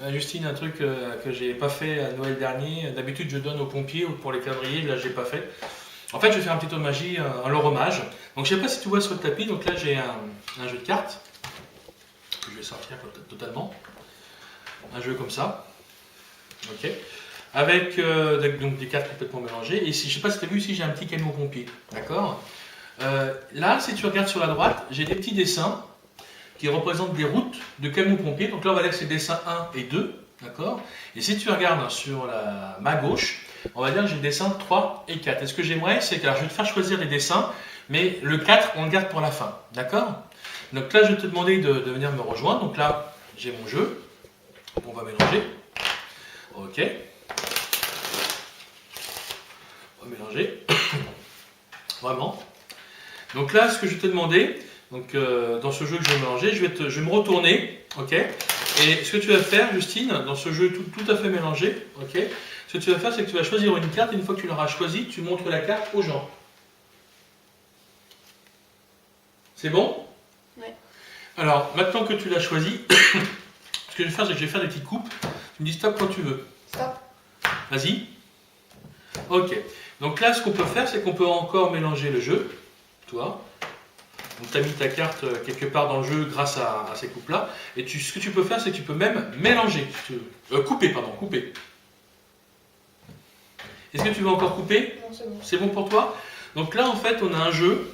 Justine, un truc que j'ai pas fait à Noël dernier. D'habitude, je donne aux pompiers ou pour les calendriers. Là, j'ai pas fait. En fait, je vais faire un petit tour de magie, un leur hommage. Donc, je sais pas si tu vois sur le tapis. Donc là, j'ai un jeu de cartes. Je vais sortir totalement. Un jeu comme ça. Ok. Avec donc des cartes complètement mélangées. Et ici, je sais pas si tu as vu ici, j'ai un petit camion pompier. D'accord. Là, si tu regardes sur la droite, j'ai des petits dessins qui représentent des routes de camions pompiers. Donc là, on va dire que c'est dessin 1 et 2. D'accord. Et si tu regardes sur ma gauche, on va dire que j'ai le dessin 3 et 4. Et ce que j'aimerais, c'est que je vais te faire choisir les dessins, mais le 4, on le garde pour la fin. D'accord. Donc là, je vais te demander de venir me rejoindre. Donc là, j'ai mon jeu. On va mélanger. Ok. On va mélanger. Vraiment. Donc là, ce que je vais te demander, donc, dans ce jeu que je vais mélanger, je vais me retourner. Ok. Et ce que tu vas faire, Justine, dans ce jeu tout à fait mélangé, ok, ce que tu vas faire, c'est que tu vas choisir une carte. Et une fois que tu l'auras choisie, tu montres la carte aux gens. C'est bon? Oui. Alors, maintenant que tu l'as choisi, ce que je vais faire, c'est que je vais faire des petites coupes. Tu me dis stop quand tu veux. Stop. Vas-y. Ok. Donc là, ce qu'on peut faire, c'est qu'on peut encore mélanger le jeu. Toi. Donc tu as mis ta carte quelque part dans le jeu grâce à ces coupes-là. Et ce que tu peux faire, c'est que tu peux même mélanger. Couper, pardon, couper. Est-ce que tu veux encore couper? Non, c'est bon. C'est bon pour toi? Donc là, en fait, on a un jeu,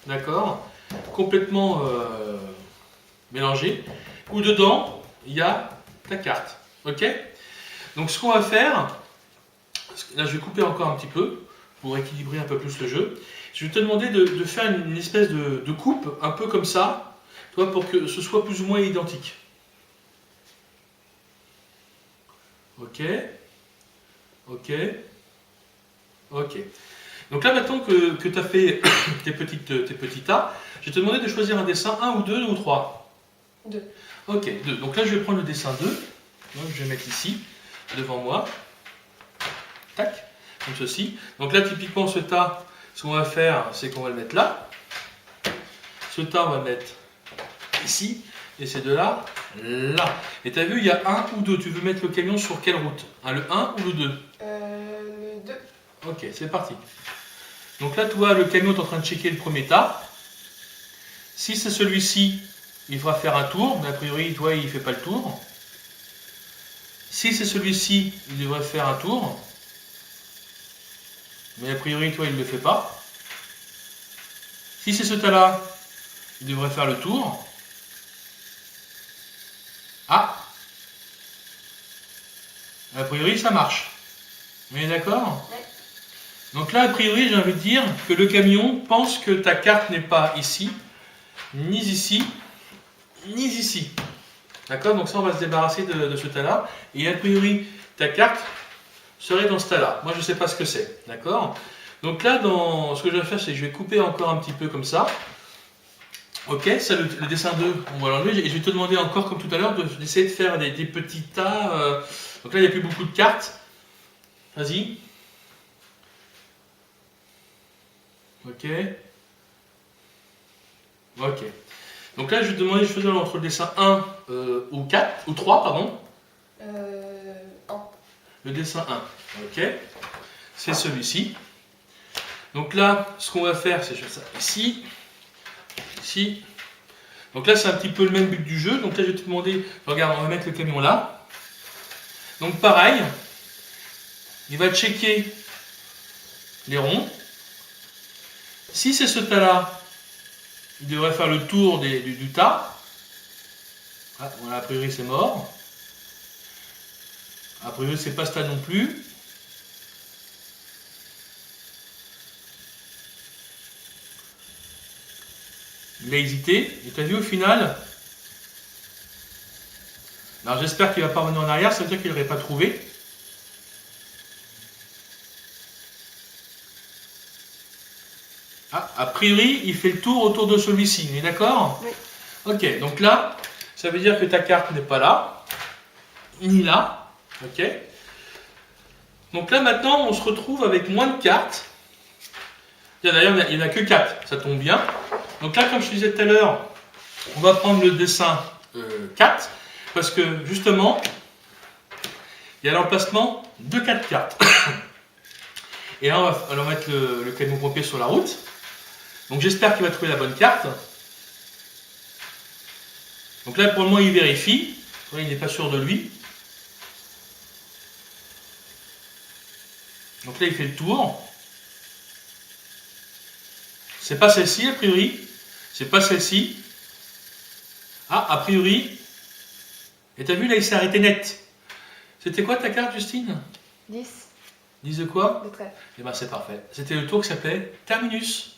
d'accord, complètement mélangé, où dedans, il y a ta carte. Ok? Donc ce qu'on va faire, là je vais couper encore un petit peu, pour équilibrer un peu plus le jeu. Je vais te demander de faire une espèce de coupe, un peu comme ça, toi, pour que ce soit plus ou moins identique. Ok. Ok. Ok. Donc là, maintenant que tu as fait tes petits tas, je vais te demander de choisir un dessin 1 ou 2 ou 3. 2. Ok, 2. Donc là, je vais prendre le dessin 2. Donc, je vais mettre ici, devant moi. Tac, comme ceci. Donc là, typiquement, ce tas, ce qu'on va faire, c'est qu'on va le mettre là. Ce tas, on va le mettre ici. Et ces deux-là, là. Et tu as vu, il y a 1 ou 2. Tu veux mettre le camion sur quelle route? Le 1 ou le 2? Le 2. Ok, c'est parti. Donc là, tu vois, le camion est en train de checker le premier tas. Si c'est celui-ci, il devra faire un tour, mais a priori, toi, il ne fait pas le tour. Si c'est celui-ci, il devrait faire un tour. Mais a priori, toi, il ne le fait pas. Si c'est ce tas-là, il devrait faire le tour. Ah! A priori, ça marche. On est d'accord? Oui. Donc là, a priori, j'ai envie de dire que le camion pense que ta carte n'est pas ici, ni ici, ni ici. D'accord? Donc ça, on va se débarrasser de ce tas-là. Et a priori, ta carte serait dans ce tas-là. Moi, je ne sais pas ce que c'est. D'accord? Donc là, ce que je vais faire, c'est que je vais couper encore un petit peu comme ça. Ok, ça, le dessin 2, on va l'enlever. Et je vais te demander encore, comme tout à l'heure, d'essayer de faire des petits tas. Donc là, il n'y a plus beaucoup de cartes. Vas-y. Ok. Ok. Donc là, je vais te demander de choisir entre le dessin 1 ou 4, ou 3, pardon. 1. Le dessin 1. Ok. C'est celui-ci. Donc là, ce qu'on va faire, c'est faire ça ici. Ici. Donc là, c'est un petit peu le même but du jeu. Donc là, je vais te demander, regarde, on va mettre le camion là. Donc pareil, il va checker les ronds. Si c'est ce tas-là, il devrait faire le tour du tas. Ah, voilà, a priori, c'est mort. A priori, c'est pas ce tas non plus. Il a hésité. Et tu as vu au final? Alors j'espère qu'il ne va pas revenir en arrière, ça veut dire qu'il n'aurait pas trouvé. Ah, a priori, il fait le tour autour de celui-ci, on est d'accord? Oui. Ok, donc là, ça veut dire que ta carte n'est pas là, ni là. Ok. Donc là, maintenant, on se retrouve avec moins de cartes. D'ailleurs, il n'y en a que 4, ça tombe bien. Donc là, comme je te disais tout à l'heure, on va prendre le dessin 4, parce que justement, il y a l'emplacement de 4 cartes. Et là, on va alors mettre le camion pompier sur la route. Donc j'espère qu'il va trouver la bonne carte. Donc là, pour le moment, il vérifie. Il n'est pas sûr de lui. Donc là, il fait le tour. C'est pas celle-ci, a priori. C'est pas celle-ci. Ah, a priori. Et t'as vu, là, il s'est arrêté net. C'était quoi ta carte, Justine? 10. 10 de quoi? De trèfle. Eh ben, c'est parfait. C'était le tour qui s'appelait Terminus.